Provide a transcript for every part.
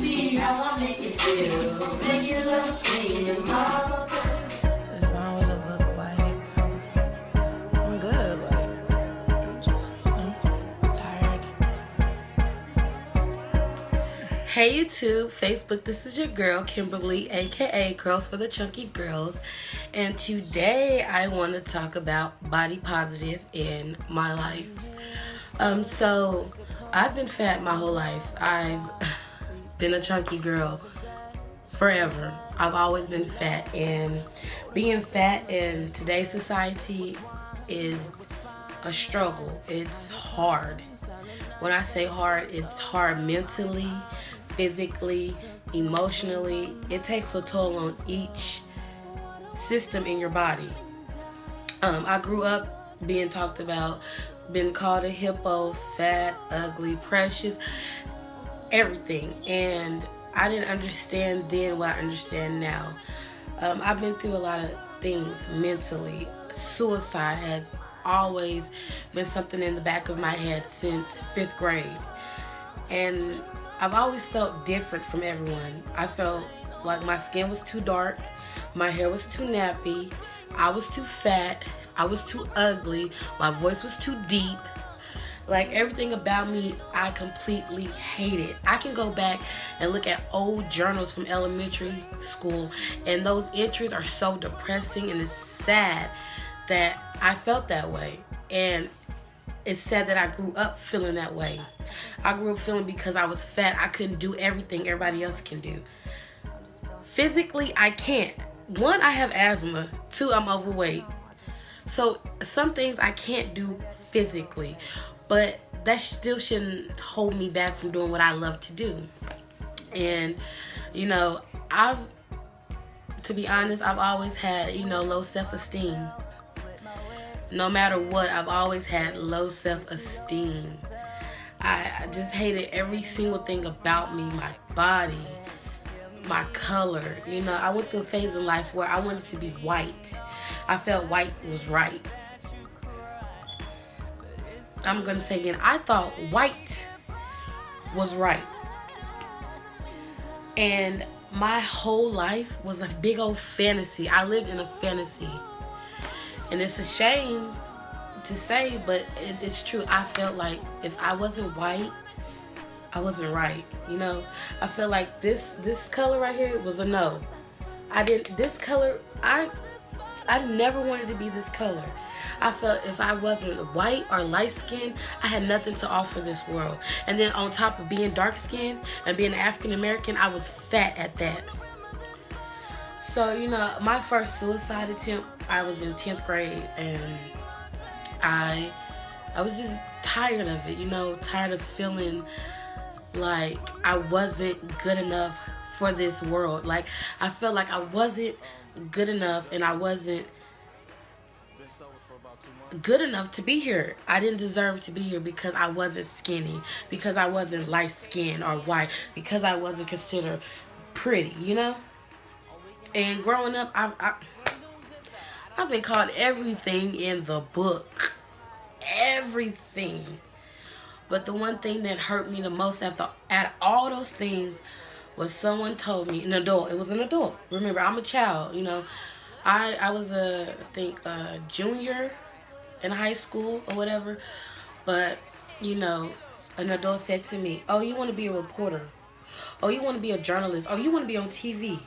see how I make you feel. Make you love me and mama. It's not what it look like. I'm good, like, just, tired. Hey YouTube, Facebook, this is your girl, Kimberly, aka Girls for the Chunky Girls. And today I want to talk about body positive in my life. So I've been fat my whole life. I've been a chunky girl forever. I've always been fat, and being fat in today's society is a struggle. It's hard. When I say hard, it's hard mentally, physically, emotionally. It takes a toll on each system in your body. I grew up being talked about, been called a hippo, fat, ugly, precious, everything. And I didn't understand then what I understand now. I've been through a lot of things mentally. Suicide has always been something in the back of my head since 5th grade. And I've always felt different from everyone. I felt like my skin was too dark, my hair was too nappy, I was too fat, I was too ugly, my voice was too deep. Like, everything about me, I completely hated. I can go back and look at old journals from elementary school, and those entries are so depressing, and it's sad that I felt that way. And it's sad that I grew up feeling that way. I grew up feeling because I was fat, I couldn't do everything everybody else can do. Physically, I can't. 1, I have asthma. 2, I'm overweight. So some things I can't do physically, but that still shouldn't hold me back from doing what I love to do. And, to be honest, I've always had, low self-esteem. No matter what, I've always had low self-esteem. I just hated every single thing about me, my body, my color. I went through a phase in life where I wanted to be white. I felt white was right. I'm going to say again, I thought white was right. And my whole life was a big old fantasy. I lived in a fantasy. And it's a shame to say, but it's true. I felt like if I wasn't white, I wasn't right. I felt like this color right here was a no. This color, I never wanted to be this color. I felt if I wasn't white or light skinned, I had nothing to offer this world. And then on top of being dark skinned and being African American, I was fat at that. So, my first suicide attempt, I was in 10th grade, and I was just tired of it, tired of feeling like I wasn't good enough for this world. Like, I felt like I wasn't good enough, and I wasn't good enough to be here. I didn't deserve to be here because I wasn't skinny, because I wasn't light skinned or white, because I wasn't considered pretty, And growing up, I've been called everything in the book. Everything. But the one thing that hurt me the most out of all those things was someone told me, an adult. It was an adult. Remember, I'm a child, I was a junior in high school or whatever. But, an adult said to me, "Oh, you want to be a reporter? Oh, you want to be a journalist? Oh, you want to be on TV?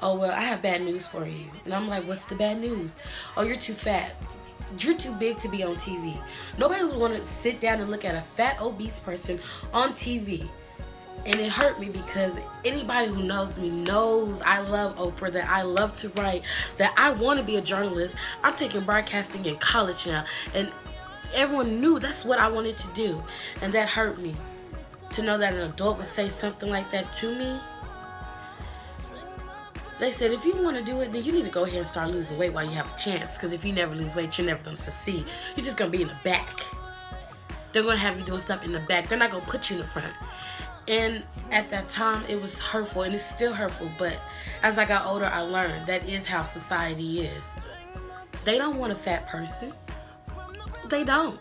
Oh, well, I have bad news for you." And I'm like, "What's the bad news?" "Oh, you're too fat. You're too big to be on TV." Nobody would want to sit down and look at a fat, obese person on TV. And it hurt me because anybody who knows me knows I love Oprah, that I love to write, that I want to be a journalist. I'm taking broadcasting in college now. And everyone knew that's what I wanted to do. And that hurt me. To know that an adult would say something like that to me. They said, if you want to do it, then you need to go ahead and start losing weight while you have a chance. Because if you never lose weight, you're never going to succeed. You're just going to be in the back. They're going to have you doing stuff in the back. They're not going to put you in the front. And at that time, it was hurtful, and it's still hurtful. But as I got older, I learned that is how society is. They don't want a fat person. They don't.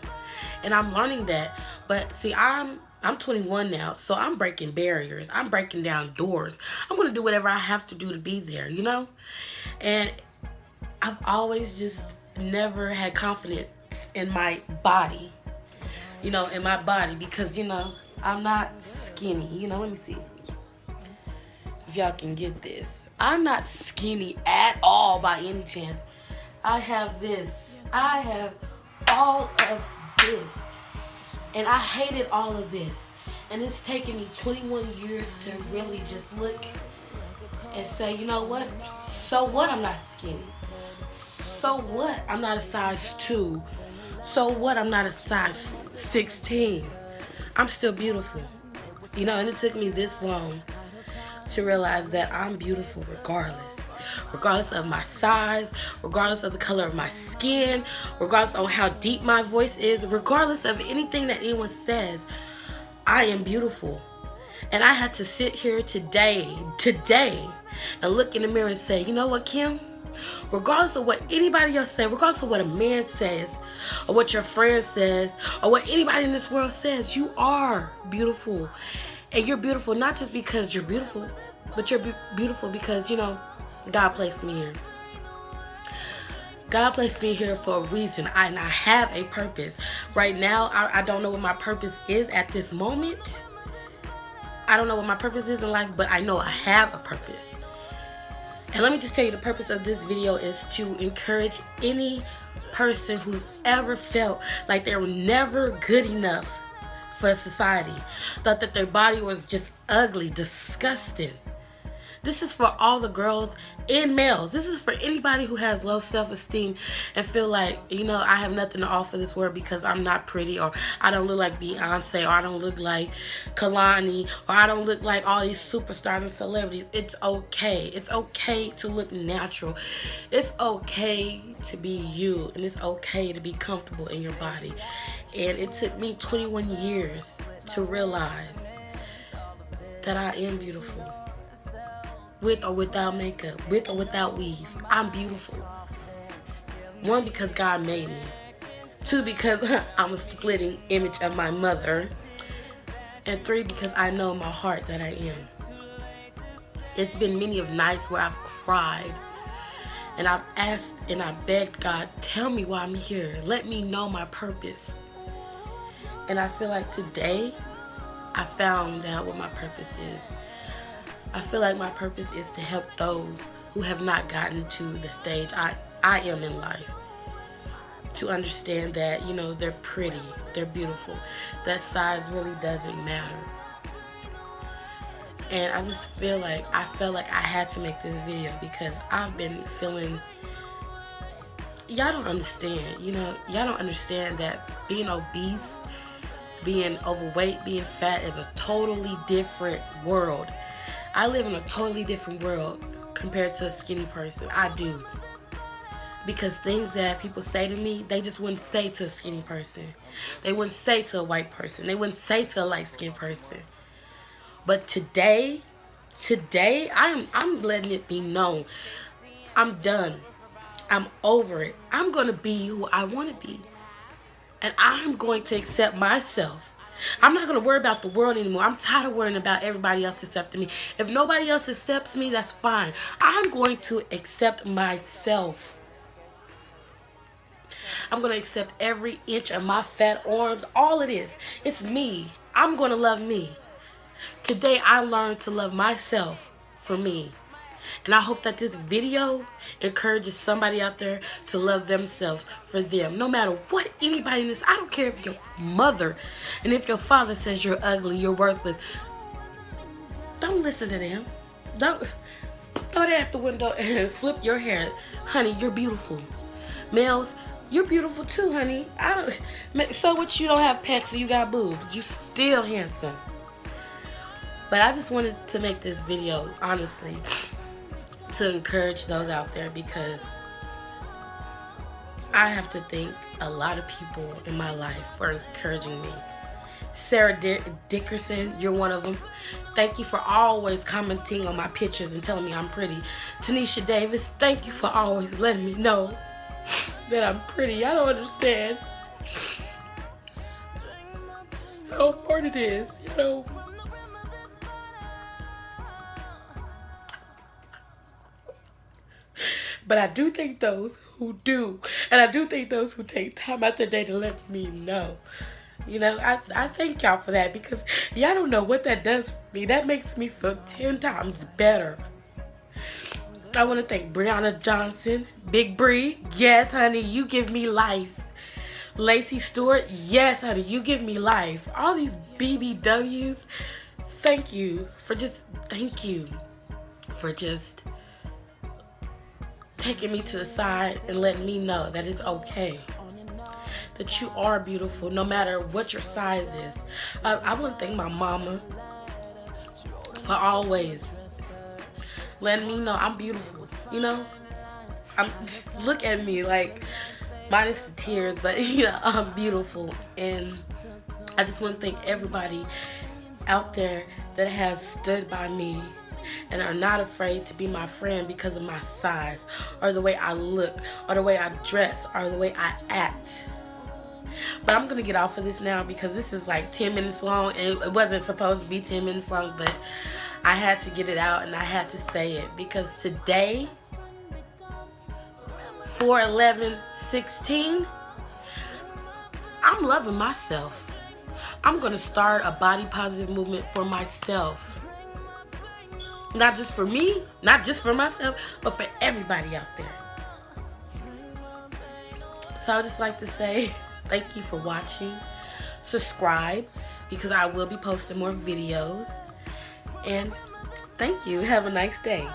And I'm learning that. But see, I'm I'm 21 now, so I'm breaking barriers. I'm breaking down doors. I'm going to do whatever I have to do to be there, you know? And I've always just never had confidence in my body, you know, in my body because, you know, I'm not skinny. You know, let me see if y'all can get this. I'm not skinny at all by any chance. I have this. I have all of this. And I hated all of this. And it's taken me 21 years to really just look and say, you know what? So what I'm not skinny? So what I'm not a size 2? So what I'm not a size 16? I'm still beautiful. You know, and it took me this long to realize that I'm beautiful regardless. Regardless of my size, regardless of the color of my skin, regardless of how deep my voice is, regardless of anything that anyone says, I am beautiful. And I had to sit here today, and look in the mirror and say, you know what, Kim? Regardless of what anybody else says, regardless of what a man says, or what your friend says, or what anybody in this world says, you are beautiful. And you're beautiful not just because you're beautiful, but you're beautiful because, you know, God placed me here. God placed me here for a reason. And I have a purpose. Right now, I don't know what my purpose is at this moment. I don't know what my purpose is in life, but I know I have a purpose. And let me just tell you, the purpose of this video is to encourage any person who's ever felt like they were never good enough for society, thought that their body was just ugly, disgusting. This is for all the girls and males. This is for anybody who has low self-esteem and feel like, you know, I have nothing to offer this world because I'm not pretty, or I don't look like Beyonce, or I don't look like Kalani, or I don't look like all these superstars and celebrities. It's okay. It's okay to look natural. It's okay to be you, and it's okay to be comfortable in your body. And it took me 21 years to realize that I am beautiful. With or without makeup, with or without weave, I'm beautiful. 1, because God made me. 2, because I'm a splitting image of my mother. And 3, because I know in my heart that I am. It's been many of nights where I've cried. And I've asked and I begged God, tell me why I'm here. Let me know my purpose. And I feel like today, I found out what my purpose is. I feel like my purpose is to help those who have not gotten to the stage I am in life. To understand that, you know, they're pretty, they're beautiful. That size really doesn't matter. And I just feel like, I felt like I had to make this video because I've been feeling, y'all don't understand, you know, y'all don't understand that being obese, being overweight, being fat is a totally different world. I live in a totally different world compared to a skinny person. I do. Because things that people say to me, they just wouldn't say to a skinny person. They wouldn't say to a white person. They wouldn't say to a light-skinned person. But today, I'm letting it be known. I'm done. I'm over it. I'm going to be who I want to be. And I'm going to accept myself. I'm not going to worry about the world anymore. I'm tired of worrying about everybody else accepting me. If nobody else accepts me, that's fine. I'm going to accept myself. I'm going to accept every inch of my fat arms. All it is. It's me. I'm going to love me. Today, I learned to love myself for me. And I hope that this video encourages somebody out there to love themselves for them. No matter what anybody in this, I don't care if your mother and if your father says you're ugly, you're worthless. Don't listen to them. Don't throw that at the window and flip your hair. Honey, you're beautiful. Males, you're beautiful too, honey. So what, you don't have pecs and you got boobs. You still handsome. But I just wanted to make this video, honestly, to encourage those out there, because I have to thank a lot of people in my life for encouraging me. Sarah Dickerson, you're one of them. Thank you for always commenting on my pictures and telling me I'm pretty. Tanisha Davis, thank you for always letting me know that I'm pretty. I don't understand. how hard it is, you know. But I do thank those who do. And I do thank those who take time out their day to let me know. You know, I thank y'all for that, because y'all don't know what that does for me. That makes me feel 10 times better. I want to thank Brianna Johnson, Big Bree. Yes, honey, you give me life. Lacey Stewart. Yes, honey, you give me life. All these BBWs. Thank you for just taking me to the side and letting me know that it's okay, that you are beautiful no matter what your size is. I want to thank my mama for always letting me know I'm beautiful. You know, look at me, like, minus the tears, but yeah, I'm beautiful. And I just want to thank everybody out there that has stood by me and are not afraid to be my friend because of my size, or the way I look, or the way I dress, or the way I act. But I'm gonna get off of this now, because this is like 10 minutes long, and it wasn't supposed to be 10 minutes long, but I had to get it out and I had to say it, because today, 4/11/16, I'm loving myself. I'm gonna start a body positive movement for myself. Not just for me, not just for myself, but for everybody out there. So I would just like to say thank you for watching. Subscribe, because I will be posting more videos. And thank you. Have a nice day.